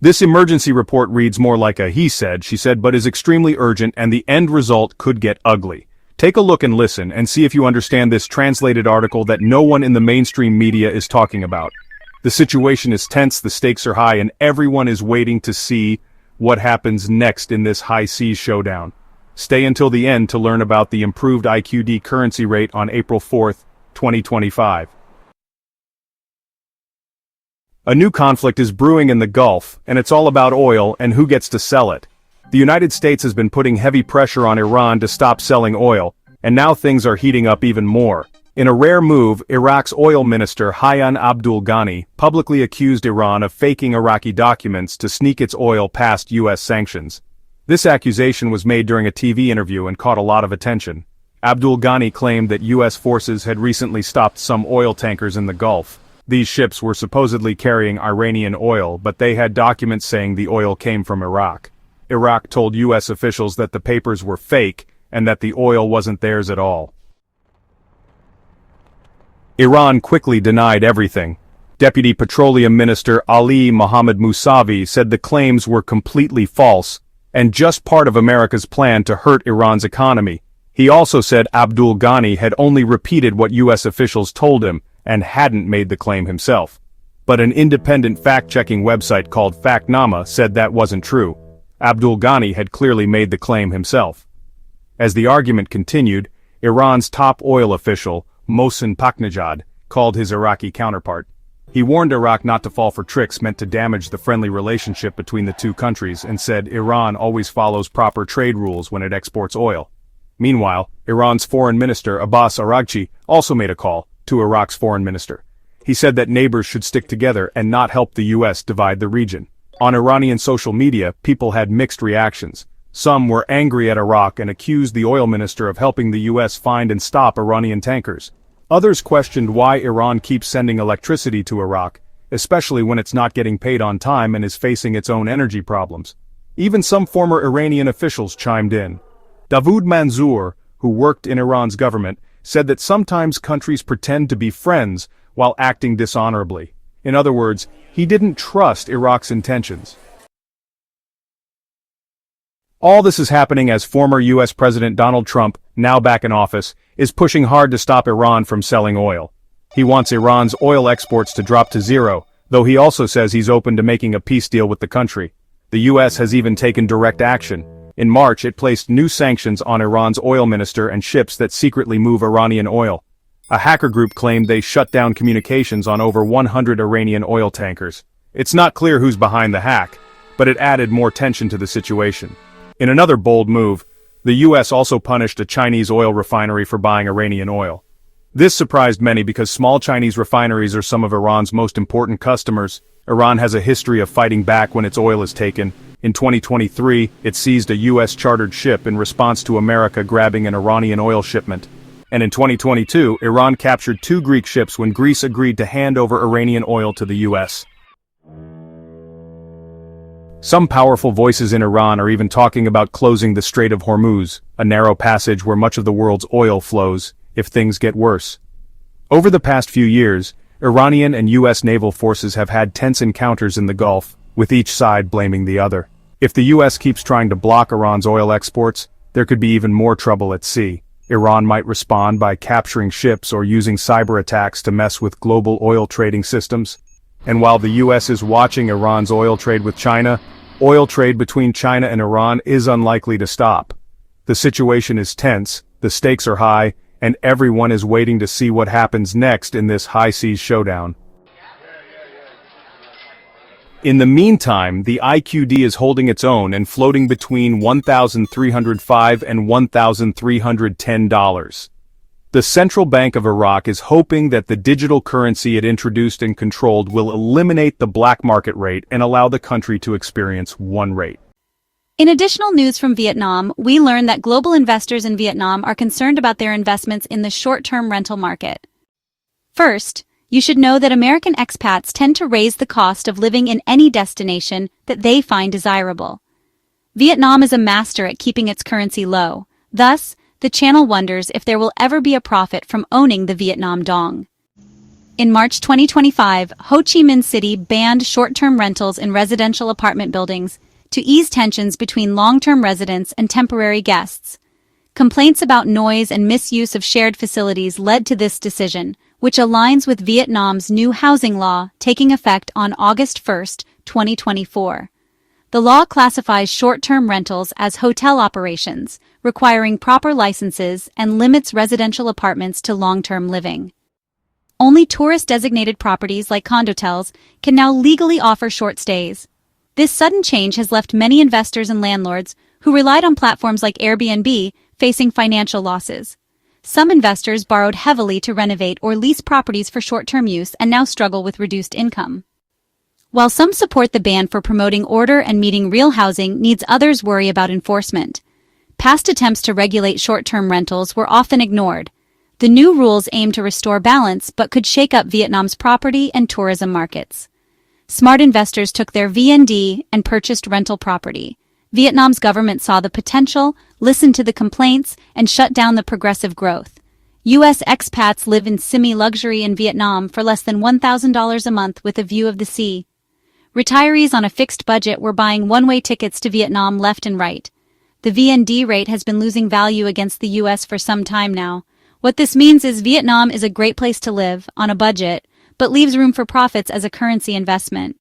This emergency report reads more like a he said, she said, but is extremely urgent and the end result could get ugly. Take a look and listen and see if you understand this translated article that no one in the mainstream media is talking about. The situation is tense, the stakes are high, and everyone is waiting to see what happens next in this high seas showdown. Stay until the end to learn about the improved IQD currency rate on April 4, 2025. A new conflict is brewing in the Gulf, and it's all about oil and who gets to sell it. The United States has been putting heavy pressure on Iran to stop selling oil, and now things are heating up even more. In a rare move, Iraq's oil minister Hayyan Abdul Ghani publicly accused Iran of faking Iraqi documents to sneak its oil past U.S. sanctions. This accusation was made during a TV interview and caught a lot of attention. Abdul Ghani claimed that U.S. forces had recently stopped some oil tankers in the Gulf. These ships were supposedly carrying Iranian oil, but they had documents saying the oil came from Iraq. Iraq told U.S. officials that the papers were fake and that the oil wasn't theirs at all. Iran quickly denied everything. Deputy Petroleum Minister Ali Mohammed Mousavi said the claims were completely false and just part of America's plan to hurt Iran's economy. He also said Abdul Ghani had only repeated what U.S. officials told him and hadn't made the claim himself. But an independent fact-checking website called Factnama said that wasn't true. Abdul Ghani had clearly made the claim himself. As the argument continued, Iran's top oil official, Mohsen Paknejad, called his Iraqi counterpart. He warned Iraq not to fall for tricks meant to damage the friendly relationship between the two countries and said Iran always follows proper trade rules when it exports oil. Meanwhile, Iran's foreign minister Abbas Araghchi also made a call to Iraq's foreign minister. He said that neighbors should stick together and not help the U.S. divide the region. On Iranian social media, people had mixed reactions. Some were angry at Iraq and accused the oil minister of helping the U.S. find and stop Iranian tankers. Others questioned why Iran keeps sending electricity to Iraq, especially when it's not getting paid on time and is facing its own energy problems. Even some former Iranian officials chimed in. Davoud Mansour, who worked in Iran's government, said that sometimes countries pretend to be friends while acting dishonorably. In other words, he didn't trust Iraq's intentions. All this is happening as former U.S. President Donald Trump, now back in office, is pushing hard to stop Iran from selling oil. He wants Iran's oil exports to drop to zero, though he also says he's open to making a peace deal with the country. The U.S. has even taken direct action. In March, it placed new sanctions on Iran's oil minister and ships that secretly move Iranian oil. A hacker group claimed they shut down communications on over 100 Iranian oil tankers. It's not clear who's behind the hack, but it added more tension to the situation. In another bold move, the U.S. also punished a Chinese oil refinery for buying Iranian oil. This surprised many because small Chinese refineries are some of Iran's most important customers. Iran has a history of fighting back when its oil is taken. In 2023, it seized a U.S.-chartered ship in response to America grabbing an Iranian oil shipment. And in 2022, Iran captured 2 Greek ships when Greece agreed to hand over Iranian oil to the U.S. Some powerful voices in Iran are even talking about closing the Strait of Hormuz, a narrow passage where much of the world's oil flows, if things get worse. Over the past few years, Iranian and U.S. naval forces have had tense encounters in the Gulf, with each side blaming the other. If the U.S. keeps trying to block Iran's oil exports, there could be even more trouble at sea. Iran might respond by capturing ships or using cyber attacks to mess with global oil trading systems. And while the U.S. is watching Iran's oil trade with China, oil trade between China and Iran is unlikely to stop. The situation is tense, the stakes are high, and everyone is waiting to see what happens next in this high seas showdown. In the meantime, the IQD is holding its own and floating between $1,305 and $1,310. The Central Bank of Iraq is hoping that the digital currency it introduced and controlled will eliminate the black market rate and allow the country to experience one rate. In additional news from Vietnam, we learned that global investors in Vietnam are concerned about their investments in the short-term rental market. First, you should know that American expats tend to raise the cost of living in any destination that they find desirable. Vietnam is a master at keeping its currency low. Thus, the channel wonders if there will ever be a profit from owning the Vietnam dong. In March 2025, Ho Chi Minh City banned short-term rentals in residential apartment buildings to ease tensions between long-term residents and temporary guests. Complaints about noise and misuse of shared facilities led to this decision, which aligns with Vietnam's new housing law taking effect on August 1, 2024. The law classifies short-term rentals as hotel operations, requiring proper licenses and limits residential apartments to long-term living. Only tourist-designated properties like condotels can now legally offer short stays. This sudden change has left many investors and landlords who relied on platforms like Airbnb facing financial losses. Some investors borrowed heavily to renovate or lease properties for short-term use and now struggle with reduced income. While some support the ban for promoting order and meeting real housing needs, others worry about enforcement. Past attempts to regulate short-term rentals were often ignored. The new rules aim to restore balance but could shake up Vietnam's property and tourism markets. Smart investors took their VND and purchased rental property. Vietnam's government saw the potential, listened to the complaints, and shut down the progressive growth. U.S. expats live in semi-luxury in Vietnam for less than $1,000 a month with a view of the sea. Retirees on a fixed budget were buying one-way tickets to Vietnam left and right. The VND rate has been losing value against the U.S. for some time now. What this means is Vietnam is a great place to live, on a budget, but leaves room for profits as a currency investment.